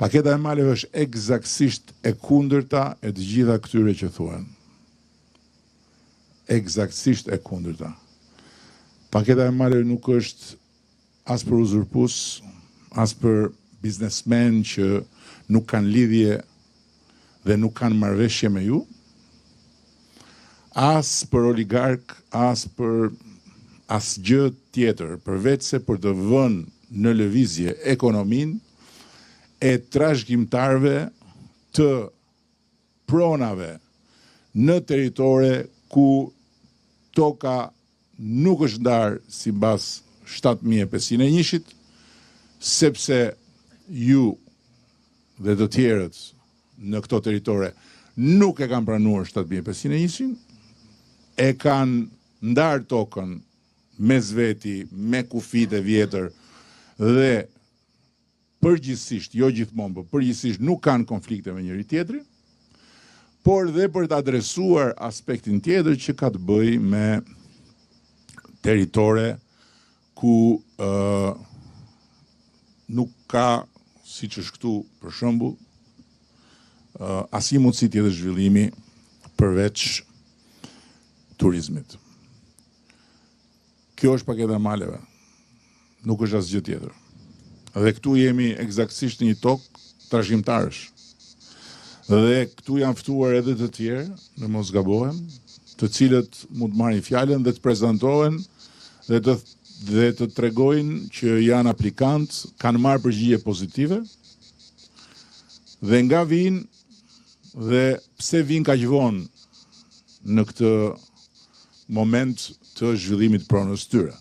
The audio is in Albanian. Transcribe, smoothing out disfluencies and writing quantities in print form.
Paketa e maleve është eksaktësisht e kundërta e të gjitha këtyre që thuan. Eksaktësisht e kundërta. Paketa e maleve nuk është as për uzurpus, as për biznesmen që nuk kanë lidhje dhe nuk kanë marrëveshje me ju, as për oligark, as për asgjë tjetër, përveç se për të vënë në lëvizje ekonominë e trashëgimtarëve të pronave në territore ku toka nuk është ndarë sipas 7501-shit, sepse ju dhe të tjerët në këto territore nuk e kanë pranuar 7501-shin, e kanë ndarë tokën mes veti, me kufit e vjetër dhe përgjithsisht, jo gjithmonë, por përgjithsisht nuk kanë konflikte me njëri tjetri, por dhe për të adresuar aspektin tjetër që ka të bëjë me territore ku nuk ka, siç është këtu për shembull, asnjë mundësi tjetër zhvillimi përveç turizmit. Kjo është paketa e maleve, nuk është asgjë tjetër. Dhe këtu jemi eksaktësisht në një tokë trashëgimtarësh. Dhe këtu janë ftuar edhe të tjerë, në mos gabohem, të cilët mund të marrin fjalën dhe të prezantohen dhe të tregojnë që janë aplikantë, kanë marrë përgjigje pozitive dhe nga vinë dhe pse vinë kaq vonë në këtë moment të zhvillimit pronës tyre.